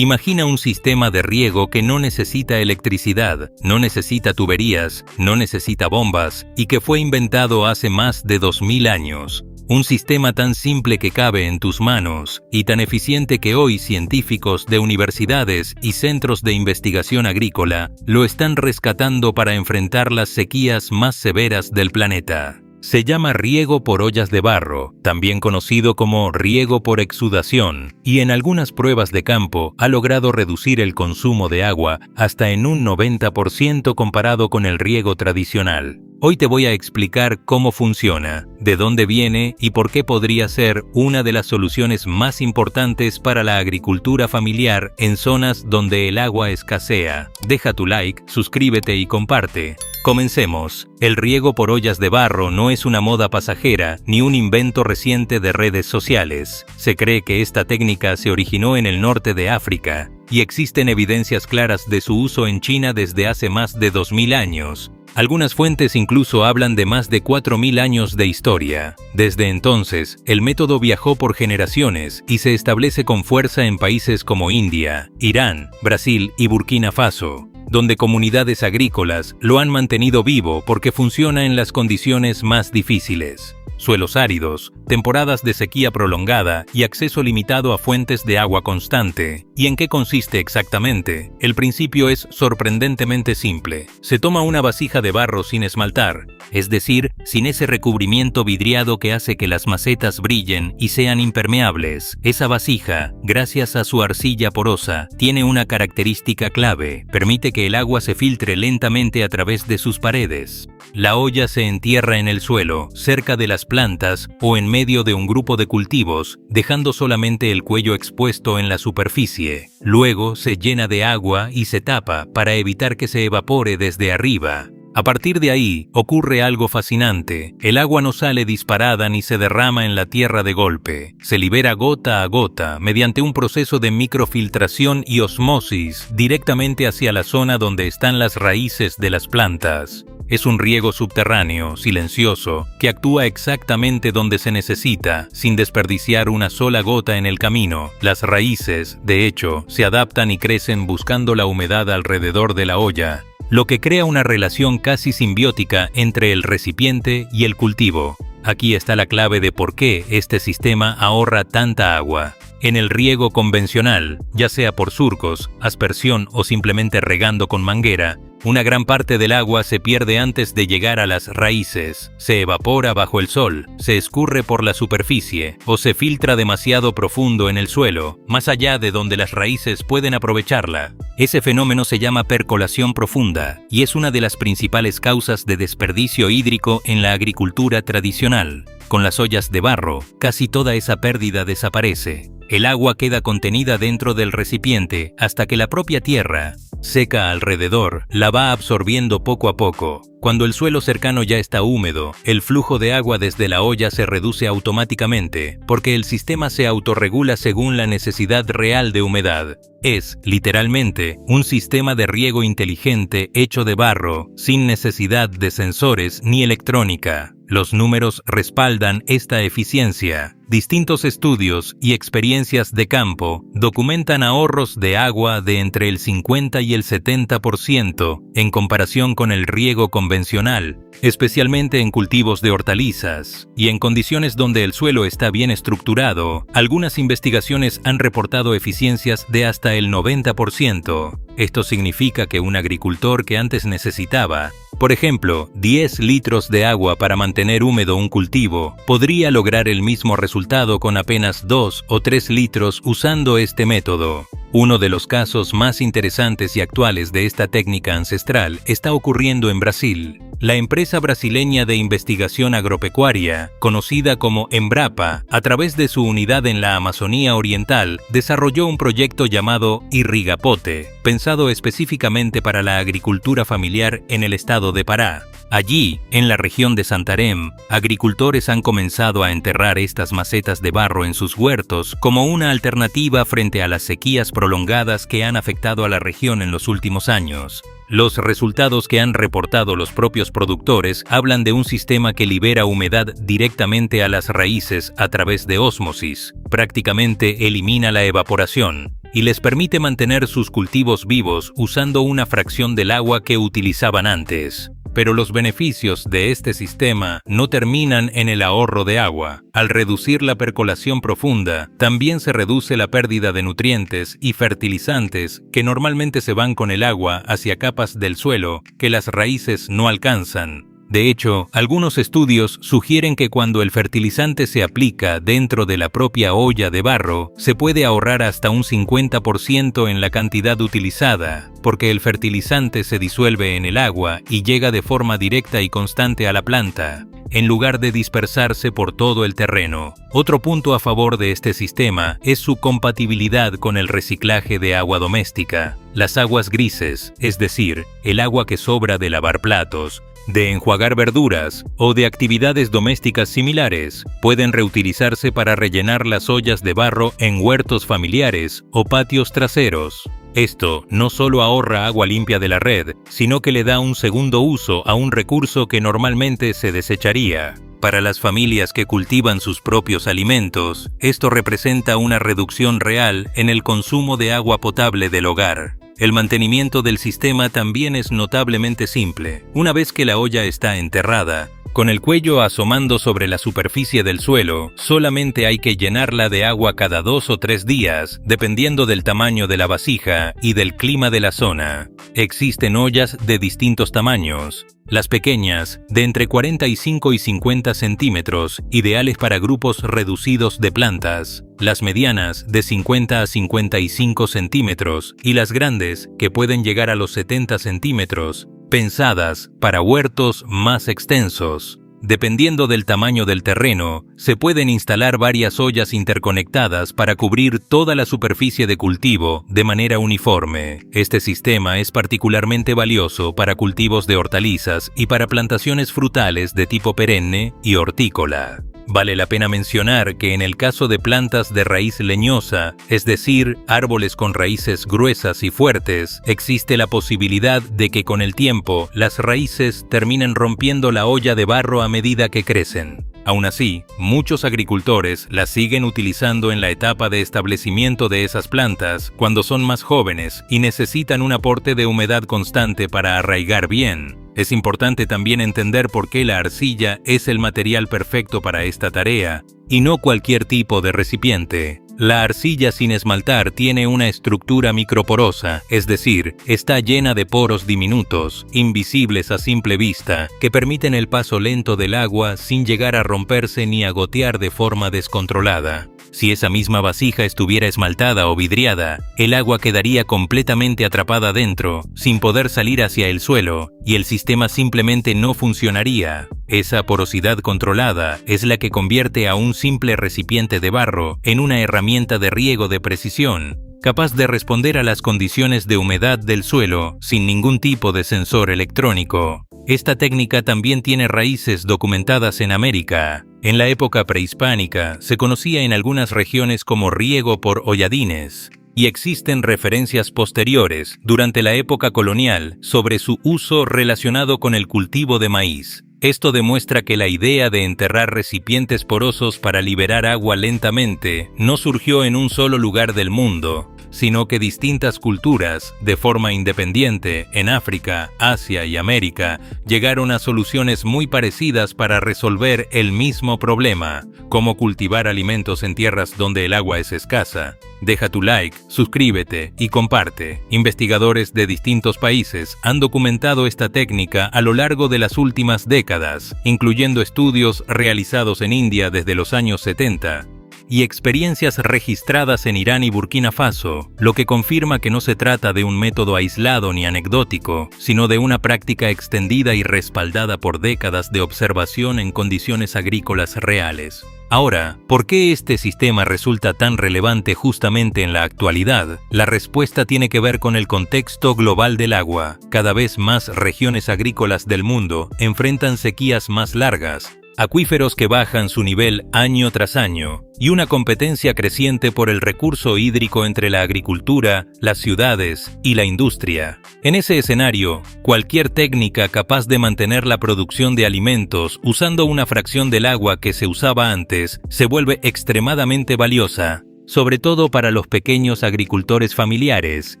Imagina un sistema de riego que no necesita electricidad, no necesita tuberías, no necesita bombas y que fue inventado hace más de 2000 años. Un sistema tan simple que cabe en tus manos y tan eficiente que hoy científicos de universidades y centros de investigación agrícola lo están rescatando para enfrentar las sequías más severas del planeta. Se llama riego por ollas de barro, también conocido como riego por exudación, y en algunas pruebas de campo ha logrado reducir el consumo de agua hasta en un 90% comparado con el riego tradicional. Hoy te voy a explicar cómo funciona, de dónde viene y por qué podría ser una de las soluciones más importantes para la agricultura familiar en zonas donde el agua escasea. Deja tu like, suscríbete y comparte. Comencemos. El riego por ollas de barro no es una moda pasajera ni un invento reciente de redes sociales. Se cree que esta técnica se originó en el norte de África y existen evidencias claras de su uso en China desde hace más de 2000 años. Algunas fuentes incluso hablan de más de 4000 años de historia. Desde entonces, el método viajó por generaciones y se establece con fuerza en países como India, Irán, Brasil y Burkina Faso, donde comunidades agrícolas lo han mantenido vivo porque funciona en las condiciones más difíciles. Suelos áridos, temporadas de sequía prolongada y acceso limitado a fuentes de agua constante. ¿Y en qué consiste exactamente? El principio es sorprendentemente simple. Se toma una vasija de barro sin esmaltar, es decir, sin ese recubrimiento vidriado que hace que las macetas brillen y sean impermeables. Esa vasija, gracias a su arcilla porosa, tiene una característica clave: permite que el agua se filtre lentamente a través de sus paredes. La olla se entierra en el suelo, cerca de las plantas o en medio de un grupo de cultivos, dejando solamente el cuello expuesto en la superficie. Luego se llena de agua y se tapa para evitar que se evapore desde arriba. A partir de ahí, ocurre algo fascinante. El agua no sale disparada ni se derrama en la tierra de golpe. Se libera gota a gota, mediante un proceso de microfiltración y osmosis, directamente hacia la zona donde están las raíces de las plantas. Es un riego subterráneo, silencioso, que actúa exactamente donde se necesita, sin desperdiciar una sola gota en el camino. Las raíces, de hecho, se adaptan y crecen buscando la humedad alrededor de la olla, lo que crea una relación casi simbiótica entre el recipiente y el cultivo. Aquí está la clave de por qué este sistema ahorra tanta agua. En el riego convencional, ya sea por surcos, aspersión o simplemente regando con manguera, una gran parte del agua se pierde antes de llegar a las raíces, se evapora bajo el sol, se escurre por la superficie o se filtra demasiado profundo en el suelo, más allá de donde las raíces pueden aprovecharla. Ese fenómeno se llama percolación profunda y es una de las principales causas de desperdicio hídrico en la agricultura tradicional. Con las ollas de barro, casi toda esa pérdida desaparece. El agua queda contenida dentro del recipiente hasta que la propia tierra, seca alrededor, la va absorbiendo poco a poco. Cuando el suelo cercano ya está húmedo, el flujo de agua desde la olla se reduce automáticamente, porque el sistema se autorregula según la necesidad real de humedad. Es, literalmente, un sistema de riego inteligente hecho de barro, sin necesidad de sensores ni electrónica. Los números respaldan esta eficiencia. Distintos estudios y experiencias de campo documentan ahorros de agua de entre el 50 y el 70% en comparación con el riego convencional, especialmente en cultivos de hortalizas y en condiciones donde el suelo está bien estructurado. Algunas investigaciones han reportado eficiencias de hasta el 90%. Esto significa que un agricultor que antes necesitaba, por ejemplo, 10 litros de agua para mantener húmedo un cultivo, podría lograr el mismo resultado con apenas 2 o 3 litros usando este método. Uno de los casos más interesantes y actuales de esta técnica ancestral está ocurriendo en Brasil. La empresa brasileña de investigación agropecuaria, conocida como Embrapa, a través de su unidad en la Amazonía Oriental, desarrolló un proyecto llamado Irrigapote, pensado específicamente para la agricultura familiar en el estado de Pará. Allí, en la región de Santarém, agricultores han comenzado a enterrar estas macetas de barro en sus huertos como una alternativa frente a las sequías prolongadas que han afectado a la región en los últimos años. Los resultados que han reportado los propios productores hablan de un sistema que libera humedad directamente a las raíces a través de ósmosis. Prácticamente elimina la evaporación. y les permite mantener sus cultivos vivos usando una fracción del agua que utilizaban antes. Pero los beneficios de este sistema no terminan en el ahorro de agua. Al reducir la percolación profunda, también se reduce la pérdida de nutrientes y fertilizantes que normalmente se van con el agua hacia capas del suelo que las raíces no alcanzan. De hecho, algunos estudios sugieren que cuando el fertilizante se aplica dentro de la propia olla de barro, se puede ahorrar hasta un 50% en la cantidad utilizada, porque el fertilizante se disuelve en el agua y llega de forma directa y constante a la planta, en lugar de dispersarse por todo el terreno. Otro punto a favor de este sistema es su compatibilidad con el reciclaje de agua doméstica. Las aguas grises, es decir, el agua que sobra de lavar platos, de enjuagar verduras o de actividades domésticas similares, pueden reutilizarse para rellenar las ollas de barro en huertos familiares o patios traseros. Esto no solo ahorra agua limpia de la red, sino que le da un segundo uso a un recurso que normalmente se desecharía. Para las familias que cultivan sus propios alimentos, esto representa una reducción real en el consumo de agua potable del hogar. El mantenimiento del sistema también es notablemente simple. Una vez que la olla está enterrada, con el cuello asomando sobre la superficie del suelo, solamente hay que llenarla de agua cada 2 o 3 días, dependiendo del tamaño de la vasija y del clima de la zona. Existen ollas de distintos tamaños. Las pequeñas, de entre 45 y 50 centímetros, ideales para grupos reducidos de plantas. Las medianas, de 50 a 55 centímetros, y las grandes, que pueden llegar a los 70 centímetros, pensadas para huertos más extensos. Dependiendo del tamaño del terreno, se pueden instalar varias ollas interconectadas para cubrir toda la superficie de cultivo de manera uniforme. Este sistema es particularmente valioso para cultivos de hortalizas y para plantaciones frutales de tipo perenne y hortícola. Vale la pena mencionar que en el caso de plantas de raíz leñosa, es decir, árboles con raíces gruesas y fuertes, existe la posibilidad de que con el tiempo las raíces terminen rompiendo la olla de barro a medida que crecen. Aún así, muchos agricultores las siguen utilizando en la etapa de establecimiento de esas plantas cuando son más jóvenes y necesitan un aporte de humedad constante para arraigar bien. Es importante también entender por qué la arcilla es el material perfecto para esta tarea, y no cualquier tipo de recipiente. La arcilla sin esmaltar tiene una estructura microporosa, es decir, está llena de poros diminutos, invisibles a simple vista, que permiten el paso lento del agua sin llegar a romperse ni a gotear de forma descontrolada. Si esa misma vasija estuviera esmaltada o vidriada, el agua quedaría completamente atrapada dentro, sin poder salir hacia el suelo, y el sistema simplemente no funcionaría. Esa porosidad controlada es la que convierte a un simple recipiente de barro en una herramienta de riego de precisión, capaz de responder a las condiciones de humedad del suelo sin ningún tipo de sensor electrónico. Esta técnica también tiene raíces documentadas en América. En la época prehispánica se conocía en algunas regiones como riego por holladines, y existen referencias posteriores, durante la época colonial, sobre su uso relacionado con el cultivo de maíz. Esto demuestra que la idea de enterrar recipientes porosos para liberar agua lentamente no surgió en un solo lugar del mundo, sino que distintas culturas, de forma independiente, en África, Asia y América, llegaron a soluciones muy parecidas para resolver el mismo problema, como cultivar alimentos en tierras donde el agua es escasa. Deja tu like, suscríbete y comparte. Investigadores de distintos países han documentado esta técnica a lo largo de las últimas décadas, incluyendo estudios realizados en India desde los años 70, y experiencias registradas en Irán y Burkina Faso, lo que confirma que no se trata de un método aislado ni anecdótico, sino de una práctica extendida y respaldada por décadas de observación en condiciones agrícolas reales. Ahora, ¿por qué este sistema resulta tan relevante justamente en la actualidad? La respuesta tiene que ver con el contexto global del agua. Cada vez más regiones agrícolas del mundo enfrentan sequías más largas, acuíferos que bajan su nivel año tras año, y una competencia creciente por el recurso hídrico entre la agricultura, las ciudades y la industria. En ese escenario, cualquier técnica capaz de mantener la producción de alimentos usando una fracción del agua que se usaba antes se vuelve extremadamente valiosa. sobre todo para los pequeños agricultores familiares,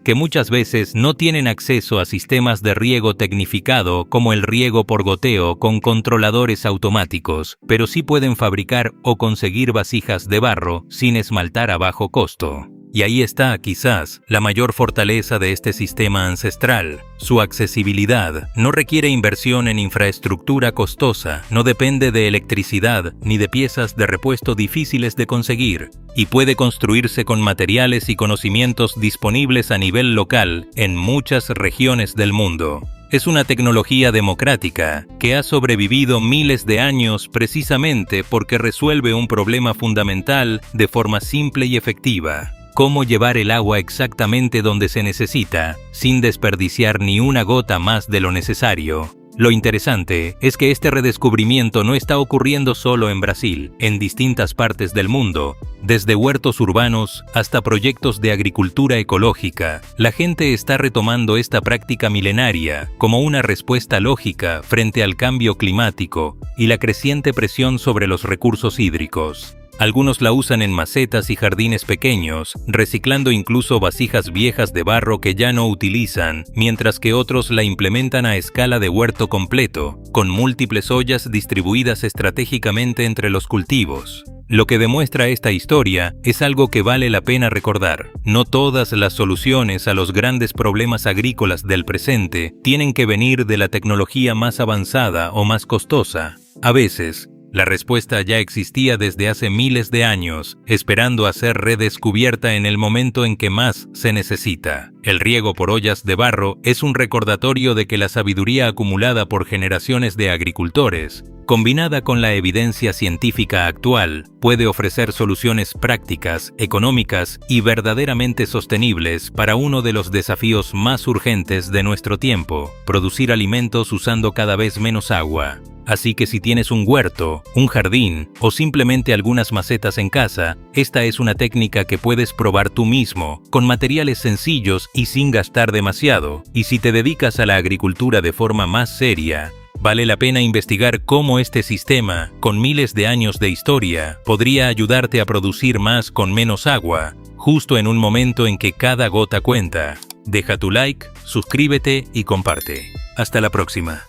que muchas veces no tienen acceso a sistemas de riego tecnificado como el riego por goteo con controladores automáticos, pero sí pueden fabricar o conseguir vasijas de barro sin esmaltar a bajo costo. Y ahí está, quizás, la mayor fortaleza de este sistema ancestral. Su accesibilidad no requiere inversión en infraestructura costosa, no depende de electricidad ni de piezas de repuesto difíciles de conseguir, y puede construirse con materiales y conocimientos disponibles a nivel local en muchas regiones del mundo. Es una tecnología democrática que ha sobrevivido miles de años precisamente porque resuelve un problema fundamental de forma simple y efectiva. Cómo llevar el agua exactamente donde se necesita, sin desperdiciar ni una gota más de lo necesario. Lo interesante es que este redescubrimiento no está ocurriendo solo en Brasil, en distintas partes del mundo. Desde huertos urbanos hasta proyectos de agricultura ecológica, la gente está retomando esta práctica milenaria como una respuesta lógica frente al cambio climático y la creciente presión sobre los recursos hídricos. Algunos la usan en macetas y jardines pequeños, reciclando incluso vasijas viejas de barro que ya no utilizan, mientras que otros la implementan a escala de huerto completo, con múltiples ollas distribuidas estratégicamente entre los cultivos. Lo que demuestra esta historia es algo que vale la pena recordar. No todas las soluciones a los grandes problemas agrícolas del presente tienen que venir de la tecnología más avanzada o más costosa. A veces, la respuesta ya existía desde hace miles de años, esperando a ser redescubierta en el momento en que más se necesita. El riego por ollas de barro es un recordatorio de que la sabiduría acumulada por generaciones de agricultores, combinada con la evidencia científica actual, puede ofrecer soluciones prácticas, económicas y verdaderamente sostenibles para uno de los desafíos más urgentes de nuestro tiempo: producir alimentos usando cada vez menos agua. Así que si tienes un huerto, un jardín o simplemente algunas macetas en casa, esta es una técnica que puedes probar tú mismo, con materiales sencillos y sin gastar demasiado. Y si te dedicas a la agricultura de forma más seria, vale la pena investigar cómo este sistema, con miles de años de historia, podría ayudarte a producir más con menos agua, justo en un momento en que cada gota cuenta. Deja tu like, suscríbete y comparte. Hasta la próxima.